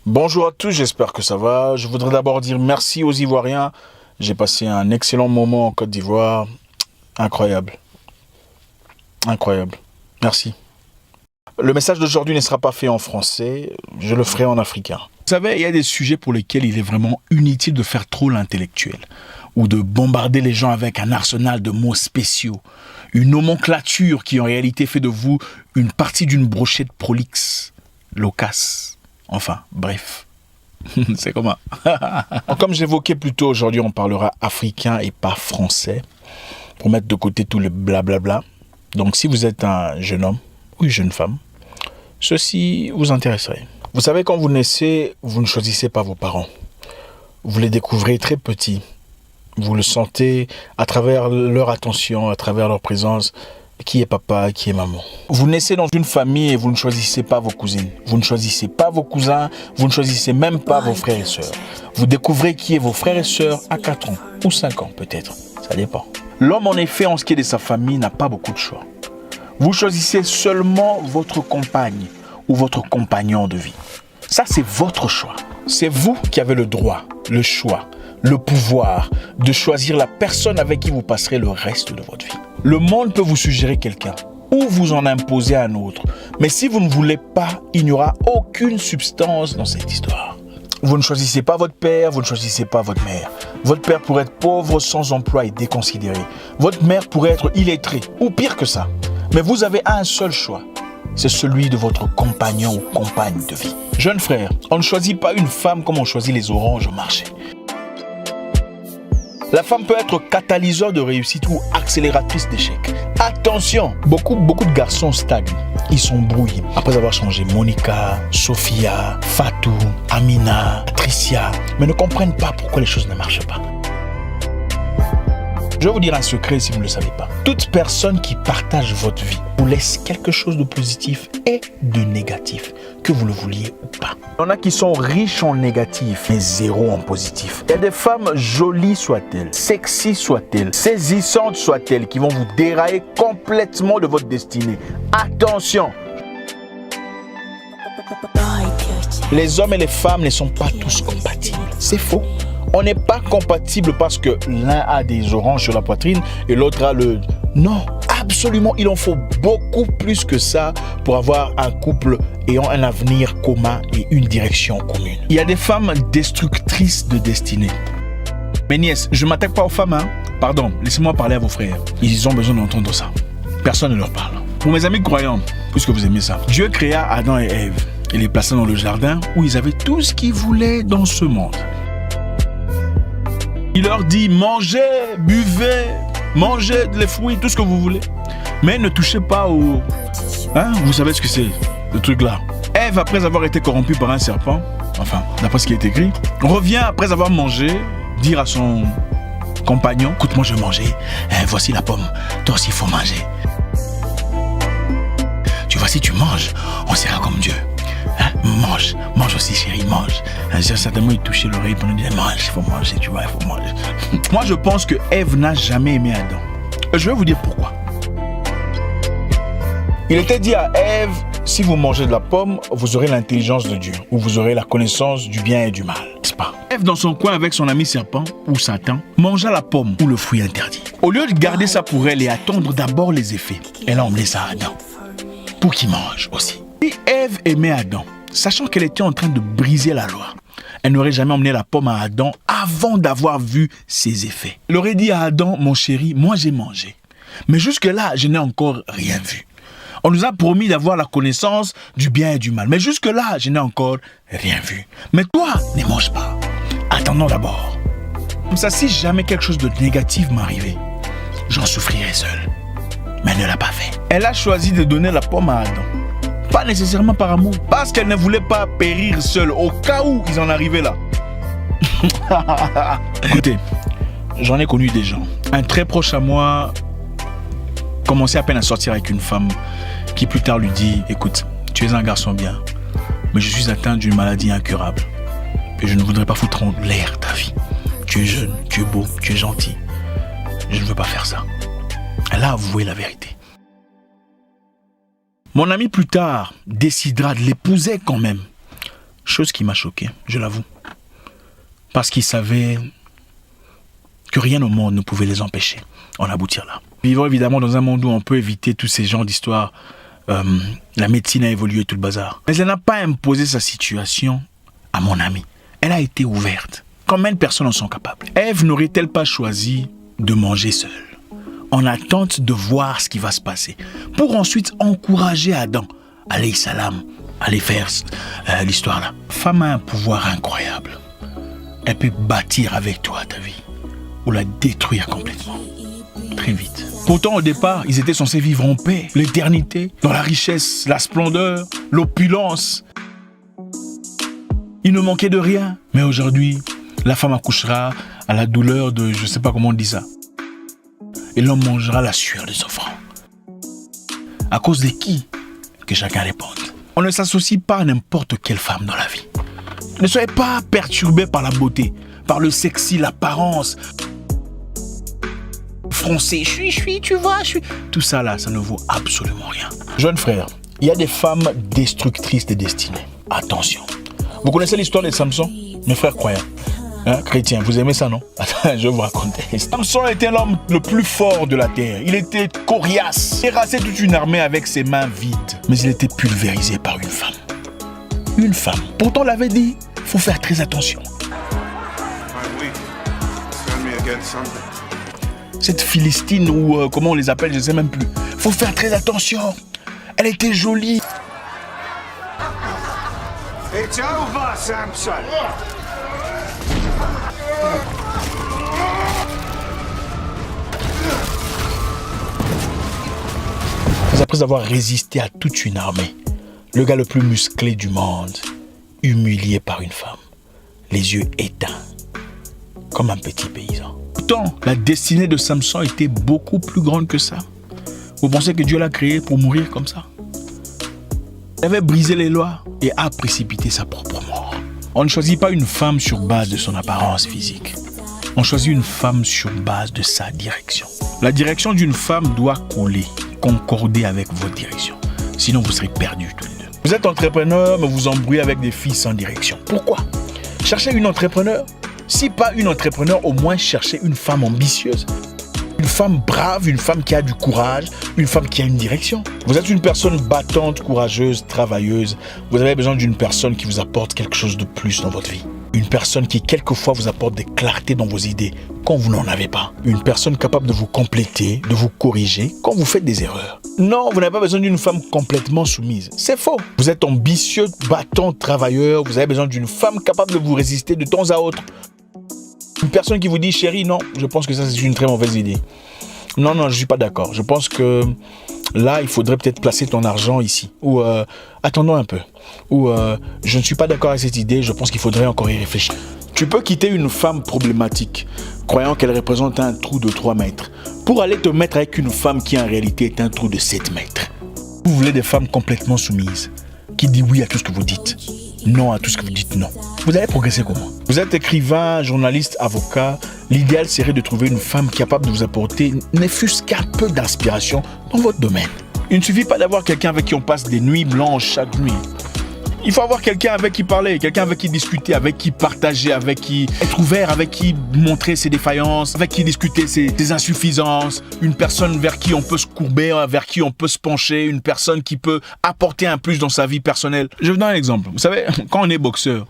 Bonjour à tous, j'espère que ça va. Je voudrais d'abord dire merci aux Ivoiriens. J'ai passé un excellent moment en Côte d'Ivoire. Incroyable. Incroyable. Merci. Le message d'aujourd'hui ne sera pas fait en français, je le ferai en africain. Vous savez, il y a des sujets pour lesquels il est vraiment inutile de faire trop l'intellectuel ou de bombarder les gens avec un arsenal de mots spéciaux, une nomenclature qui en réalité fait de vous une partie d'une brochette prolixe, loquace. Enfin, bref. C'est comment? Comme j'évoquais plus tôt, aujourd'hui on parlera africain et pas français, pour mettre de côté tout le blablabla. Donc si vous êtes un jeune homme ou une jeune femme, ceci vous intéresserait. Vous savez, quand vous naissez, vous ne choisissez pas vos parents. Vous les découvrez très petits. Vous le sentez à travers leur attention, à travers leur présence. Qui est papa, qui est maman. Vous naissez dans une famille et vous ne choisissez pas vos cousines. Vous ne choisissez pas vos cousins. Vous ne choisissez même pas vos frères et sœurs. Vous découvrez qui est vos frères et sœurs à 4 ans ou 5 ans peut-être. Ça dépend. L'homme, en effet, en ce qui est de sa famille, n'a pas beaucoup de choix. Vous choisissez seulement votre compagne ou votre compagnon de vie. Ça, c'est votre choix. C'est vous qui avez le droit, le choix, le pouvoir de choisir la personne avec qui vous passerez le reste de votre vie. Le monde peut vous suggérer quelqu'un ou vous en imposer un autre. Mais si vous ne voulez pas, il n'y aura aucune substance dans cette histoire. Vous ne choisissez pas votre père, vous ne choisissez pas votre mère. Votre père pourrait être pauvre, sans emploi et déconsidéré. Votre mère pourrait être illettrée ou pire que ça. Mais vous avez un seul choix. C'est celui de votre compagnon ou compagne de vie. Jeune frère, on ne choisit pas une femme comme on choisit les oranges au marché. La femme peut être catalyseur de réussite ou accélératrice d'échec. Attention, beaucoup de garçons stagnent. Ils sont brouillés. Après avoir changé Monica, Sophia, Fatou, Amina, Patricia, mais ne comprennent pas pourquoi les choses ne marchent pas. Je vais vous dire un secret si vous ne le savez pas. Toute personne qui partage votre vie vous laisse quelque chose de positif et de négatif, que vous le vouliez ou pas. Il y en a qui sont riches en négatif, mais zéro en positif. Il y a des femmes jolies soient-elles, sexy soient-elles, saisissantes soient-elles, qui vont vous dérailler complètement de votre destinée. Attention! Les hommes et les femmes ne sont pas tous compatibles. C'est faux. On n'est pas compatible parce que l'un a des oranges sur la poitrine et l'autre a le... Non, absolument, il en faut beaucoup plus que ça pour avoir un couple ayant un avenir commun et une direction commune. Il y a des femmes destructrices de destinée. Mes nièces, je ne m'attaque pas aux femmes, hein. Pardon, laissez-moi parler à vos frères. Ils ont besoin d'entendre ça. Personne ne leur parle. Pour mes amis croyants, puisque vous aimez ça, Dieu créa Adam et Ève et les plaça dans le jardin où ils avaient tout ce qu'ils voulaient dans ce monde. Il leur dit, mangez, buvez, mangez les fruits, tout ce que vous voulez. Mais ne touchez pas au... Hein, vous savez ce que c'est, le truc là. Ève, après avoir été corrompue par un serpent, enfin, d'après ce qui est écrit, revient après avoir mangé, dire à son compagnon, écoute, moi je vais manger, voici la pomme, toi aussi il faut manger. Tu vois, si tu manges, on sera comme Dieu. Hein? Mange aussi chérie, mange. Certainement il touchait l'oreille pour nous dire mange, il faut manger, tu vois, il faut manger. Moi je pense que Ève n'a jamais aimé Adam. Je vais vous dire pourquoi. Il était dit à Ève, si vous mangez de la pomme, vous aurez l'intelligence de Dieu, ou vous aurez la connaissance du bien et du mal, n'est-ce pas? Ève dans son coin avec son ami serpent, ou Satan, mangea la pomme, ou le fruit interdit. Au lieu de garder ça pour elle et attendre d'abord les effets, elle a emmené ça à Adam, pour qu'il mange aussi. Si Ève aimait Adam, sachant qu'elle était en train de briser la loi, elle n'aurait jamais emmené la pomme à Adam avant d'avoir vu ses effets. Elle aurait dit à Adam, mon chéri, moi j'ai mangé, mais jusque-là, je n'ai encore rien vu. On nous a promis d'avoir la connaissance du bien et du mal, mais jusque-là, je n'ai encore rien vu. Mais toi, ne mange pas. Attendons d'abord. Comme ça, si jamais quelque chose de négatif m'arrivait, j'en souffrirais seul. Mais elle ne l'a pas fait. Elle a choisi de donner la pomme à Adam. Pas nécessairement par amour, parce qu'elle ne voulait pas périr seule, au cas où ils en arrivaient là. Écoutez, j'en ai connu des gens. Un très proche à moi commençait à peine à sortir avec une femme qui plus tard lui dit, écoute, tu es un garçon bien, mais je suis atteint d'une maladie incurable. Et je ne voudrais pas foutre en l'air ta vie. Tu es jeune, tu es beau, tu es gentil. Je ne veux pas faire ça. Elle a avoué la vérité. Mon ami plus tard décidera de l'épouser quand même. Chose qui m'a choqué, je l'avoue. Parce qu'ils savaient que rien au monde ne pouvait les empêcher en aboutir là. Vivons évidemment dans un monde où on peut éviter tous ces genres d'histoires. La médecine a évolué, tout le bazar. Mais elle n'a pas imposé sa situation à mon ami. Elle a été ouverte. Combien de personnes en sont capables? Ève n'aurait-elle pas choisi de manger seule, en attente de voir ce qui va se passer, pour ensuite encourager Adam, alayhi salam, à aller faire l'histoire là? Femme a un pouvoir incroyable. Elle peut bâtir avec toi ta vie, ou la détruire complètement, très vite. Pourtant, au départ, ils étaient censés vivre en paix, l'éternité, dans la richesse, la splendeur, l'opulence. Il ne manquait de rien. Mais aujourd'hui, la femme accouchera à la douleur de, je ne sais pas comment on dit ça. Et l'homme mangera la sueur des offrandes. À cause de qui? Que chacun réponde. On ne s'associe pas à n'importe quelle femme dans la vie. Ne soyez pas perturbés par la beauté, par le sexy, l'apparence. Français, je suis, tu vois, je suis. Tout ça là, ça ne vaut absolument rien. Jeune frère, il y a des femmes destructrices de destinée. Attention. Vous connaissez l'histoire de Samson? Mes frères croyants. Chrétiens, vous aimez ça, non? Attends, je vais vous raconter. Samson était l'homme le plus fort de la terre. Il était coriace, terrassait toute une armée avec ses mains vides. Mais il était pulvérisé par une femme. Une femme. Pourtant, on l'avait dit, il faut faire très attention. Cette Philistine, ou comment on les appelle, je ne sais même plus. Il faut faire très attention. Elle était jolie. It's over, Samson. Après avoir résisté à toute une armée, le gars le plus musclé du monde, humilié par une femme, les yeux éteints, comme un petit paysan. Pourtant, la destinée de Samson était beaucoup plus grande que ça. Vous pensez que Dieu l'a créé pour mourir comme ça? Il avait brisé les lois et a précipité sa propre mort. On ne choisit pas une femme sur base de son apparence physique. On choisit une femme sur base de sa direction. La direction d'une femme doit coller, concorder avec votre direction. Sinon, vous serez perdus tous les deux. Vous êtes entrepreneur, mais vous embrouillez avec des filles sans direction. Pourquoi? Cherchez une entrepreneur. Si pas une entrepreneur, au moins cherchez une femme ambitieuse. Une femme brave, une femme qui a du courage, une femme qui a une direction. Vous êtes une personne battante, courageuse, travailleuse. Vous avez besoin d'une personne qui vous apporte quelque chose de plus dans votre vie. Une personne qui, quelquefois, vous apporte des clartés dans vos idées quand vous n'en avez pas. Une personne capable de vous compléter, de vous corriger quand vous faites des erreurs. Non, vous n'avez pas besoin d'une femme complètement soumise. C'est faux. Vous êtes ambitieux, battant, travailleur. Vous avez besoin d'une femme capable de vous résister de temps à autre. Une personne qui vous dit, chérie, non, je pense que ça, c'est une très mauvaise idée. Non, je ne suis pas d'accord. Je pense que là, il faudrait peut-être placer ton argent ici. Ou attendons un peu. Ou je ne suis pas d'accord avec cette idée, je pense qu'il faudrait encore y réfléchir. Tu peux quitter une femme problématique, croyant qu'elle représente un trou de 3 mètres, pour aller te mettre avec une femme qui en réalité est un trou de 7 mètres. Vous voulez des femmes complètement soumises, qui disent oui à tout ce que vous dites, non à tout ce que vous dites non. Vous allez progresser comment? Vous êtes écrivain, journaliste, avocat. L'idéal serait de trouver une femme capable de vous apporter ne fût-ce qu'un peu d'inspiration dans votre domaine. Il ne suffit pas d'avoir quelqu'un avec qui on passe des nuits blanches chaque nuit. Il faut avoir quelqu'un avec qui parler, quelqu'un avec qui discuter, avec qui partager, avec qui être ouvert, avec qui montrer ses défaillances, avec qui discuter ses insuffisances, une personne vers qui on peut se courber, vers qui on peut se pencher, une personne qui peut apporter un plus dans sa vie personnelle. Je vous donne un exemple. Vous savez, quand on est boxeur,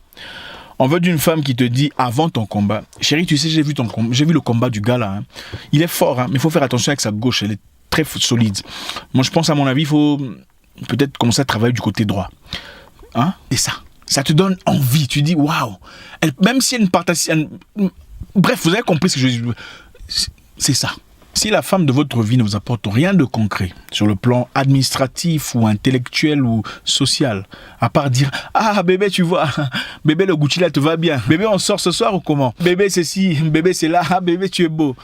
on veut d'une femme qui te dit avant ton combat, chérie, tu sais, j'ai vu le combat du gars là. Hein. Il est fort, hein, mais il faut faire attention avec sa gauche, elle est très solide. Moi, je pense, à mon avis, il faut peut-être commencer à travailler du côté droit. Hein? Et ça te donne envie. Tu dis, waouh, même si elle ne partage... Bref, vous avez compris ce que je dis. C'est ça. Si la femme de votre vie ne vous apporte rien de concret sur le plan administratif ou intellectuel ou social, à part dire « Ah, bébé, tu vois, bébé, le Gucci là te va bien. Bébé, on sort ce soir ou comment? Bébé, c'est ci, bébé, c'est là. Ah, bébé, tu es beau. »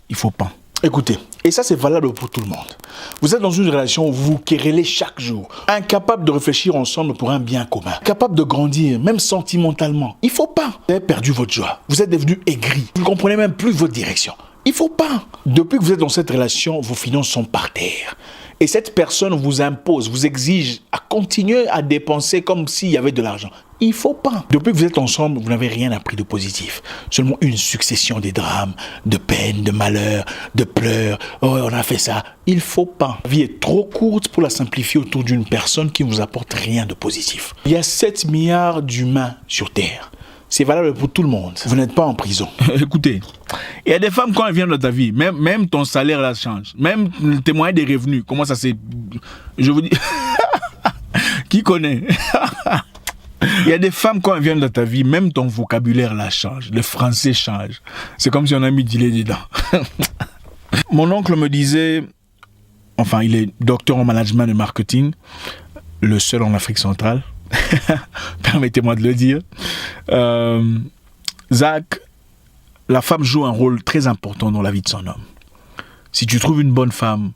Il faut pas. Écoutez, et ça c'est valable pour tout le monde. Vous êtes dans une relation où vous vous querellez chaque jour, incapable de réfléchir ensemble pour un bien commun, capable de grandir, même sentimentalement. Il faut pas. Vous avez perdu votre joie. Vous êtes devenu aigri. Vous ne comprenez même plus votre direction. Il faut pas. Depuis que vous êtes dans cette relation, vos finances sont par terre. Et cette personne vous impose, vous exige à continuer à dépenser comme s'il y avait de l'argent. Il ne faut pas. Depuis que vous êtes ensemble, vous n'avez rien appris de positif. Seulement une succession de drames, de peines, de malheurs, de pleurs. Oh, on a fait ça. Il ne faut pas. La vie est trop courte pour la simplifier autour d'une personne qui ne vous apporte rien de positif. Il y a 7 milliards d'humains sur Terre. C'est valable pour tout le monde. Vous n'êtes pas en prison. Écoutez, il y a des femmes, quand elles viennent dans ta vie, même ton salaire là change. Même tes moyens des revenus. Comment ça s'est... Je vous dis... Qui connaît? Il y a des femmes, quand elles viennent dans ta vie, même ton vocabulaire là change. Le français change. C'est comme si on a mis du lait dedans. Mon oncle me disait... Enfin, il est docteur en management et marketing. Le seul en Afrique centrale. Permettez-moi de le dire. Zach, la femme joue un rôle très important dans la vie de son homme. Si tu trouves une bonne femme,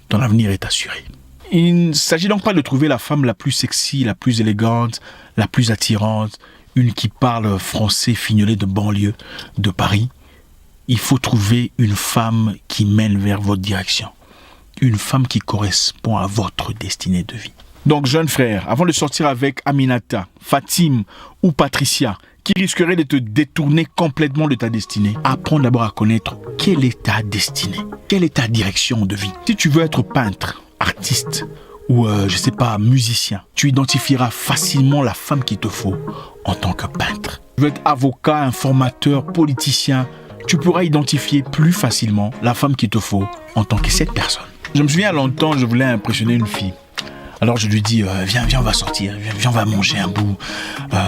ton avenir est assuré. Il ne s'agit donc pas de trouver la femme la plus sexy, la plus élégante, la plus attirante, une qui parle français fignolé de banlieue de Paris. Il faut trouver une femme qui mène vers votre direction. Une femme qui correspond à votre destinée de vie. Donc, jeune frère, avant de sortir avec Aminata, Fatim ou Patricia, qui risqueraient de te détourner complètement de ta destinée, apprends d'abord à connaître quelle est ta destinée, quelle est ta direction de vie. Si tu veux être peintre, artiste ou, musicien, tu identifieras facilement la femme qu'il te faut en tant que peintre. Tu veux être avocat, informateur, politicien, tu pourras identifier plus facilement la femme qu'il te faut en tant que cette personne. Je me souviens longtemps, je voulais impressionner une fille. Alors je lui dis, viens, on va sortir, viens, on va manger un bout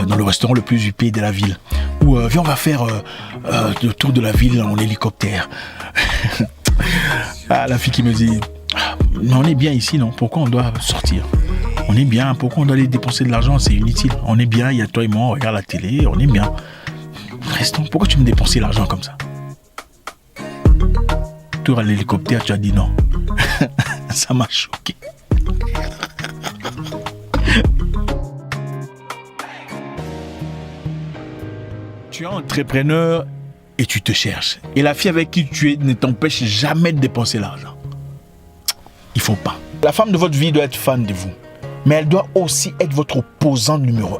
dans le restaurant le plus huppé de la ville. Ou viens, on va faire le tour de la ville en hélicoptère. Ah, la fille qui me dit, mais on est bien ici, non? Pourquoi on doit sortir? On est bien, pourquoi on doit aller dépenser de l'argent? C'est inutile. On est bien, il y a toi et moi, on regarde la télé, on est bien. Restons, pourquoi tu me dépenser l'argent comme ça? Tour à l'hélicoptère, tu as dit non. Ça m'a choqué. Tu es entrepreneur et tu te cherches. Et la fille avec qui tu es ne t'empêche jamais de dépenser l'argent. Il faut pas. La femme de votre vie doit être fan de vous. Mais elle doit aussi être votre opposant numéro 1.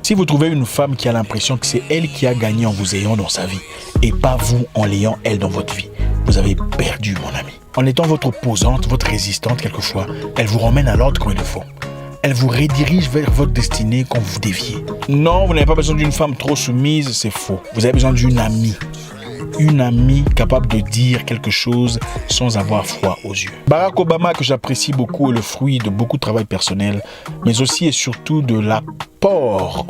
Si vous trouvez une femme qui a l'impression que c'est elle qui a gagné en vous ayant dans sa vie et pas vous en l'ayant elle dans votre vie, vous avez perdu, mon ami. En étant votre opposante, votre résistante quelquefois, elle vous ramène à l'ordre quand il le faut. Elle vous redirige vers votre destinée quand vous déviez. Non, vous n'avez pas besoin d'une femme trop soumise, c'est faux. Vous avez besoin d'une amie. Une amie capable de dire quelque chose sans avoir froid aux yeux. Barack Obama, que j'apprécie beaucoup, est le fruit de beaucoup de travail personnel, mais aussi et surtout de l'apport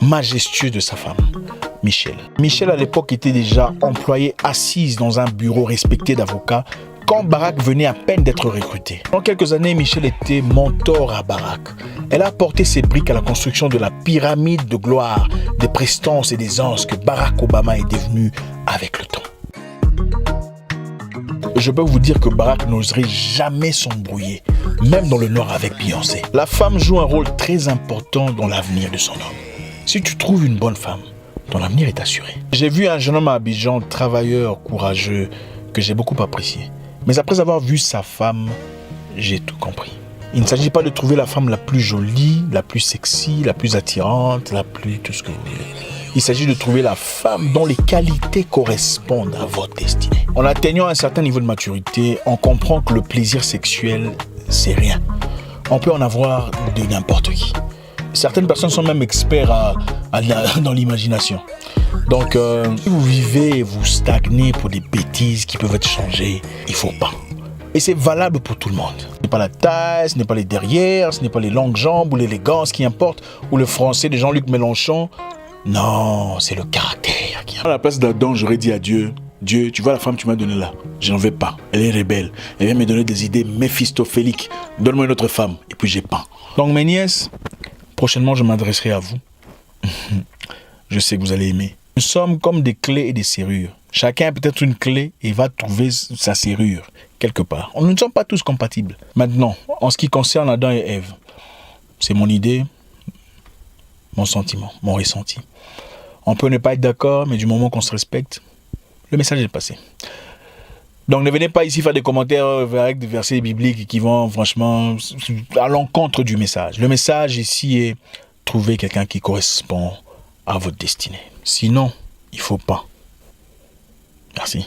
majestueux de sa femme, Michelle. Michelle, à l'époque, était déjà employée assise dans un bureau respecté d'avocats quand Barack venait à peine d'être recruté. Pendant quelques années, Michelle était mentor à Barack. Elle a apporté ses briques à la construction de la pyramide de gloire, des prestances et des anses que Barack Obama est devenu avec le temps. Je peux vous dire que Barack n'oserait jamais s'embrouiller, même dans le Nord avec Beyoncé. La femme joue un rôle très important dans l'avenir de son homme. Si tu trouves une bonne femme, ton avenir est assuré. J'ai vu un jeune homme à Abidjan, travailleur, courageux, que j'ai beaucoup apprécié. Mais après avoir vu sa femme, j'ai tout compris. Il ne s'agit pas de trouver la femme la plus jolie, la plus sexy, la plus attirante, la plus tout ce que vous voulez. Il s'agit de trouver la femme dont les qualités correspondent à votre destinée. En atteignant un certain niveau de maturité, on comprend que le plaisir sexuel, c'est rien. On peut en avoir de n'importe qui. Certaines personnes sont même experts dans l'imagination. Donc, si vous vivez et vous stagnez pour des bêtises qui peuvent être changées, il ne faut pas. Et c'est valable pour tout le monde. Ce n'est pas la taille, ce n'est pas les derrières, ce n'est pas les longues jambes ou l'élégance qui importe, ou le français de Jean-Luc Mélenchon. Non, c'est le caractère qui importe. À la place d'Adam, j'aurais dit à Dieu, Dieu, tu vois la femme que tu m'as donnée là, je n'en veux pas. Elle est rebelle. Elle vient me donner des idées méphistophéliques. Donne-moi une autre femme. Et puis j'ai pas. Donc mes nièces, prochainement je m'adresserai à vous. Je sais que vous allez aimer. Nous sommes comme des clés et des serrures. Chacun a peut-être une clé et va trouver sa serrure quelque part. Nous ne sommes pas tous compatibles. Maintenant, en ce qui concerne Adam et Ève, c'est mon idée, mon sentiment, mon ressenti. On peut ne pas être d'accord, mais du moment qu'on se respecte, le message est passé. Donc ne venez pas ici faire des commentaires avec des versets bibliques qui vont franchement à l'encontre du message. Le message ici est trouvez quelqu'un qui correspond à votre destinée. Sinon, il faut pas. Merci.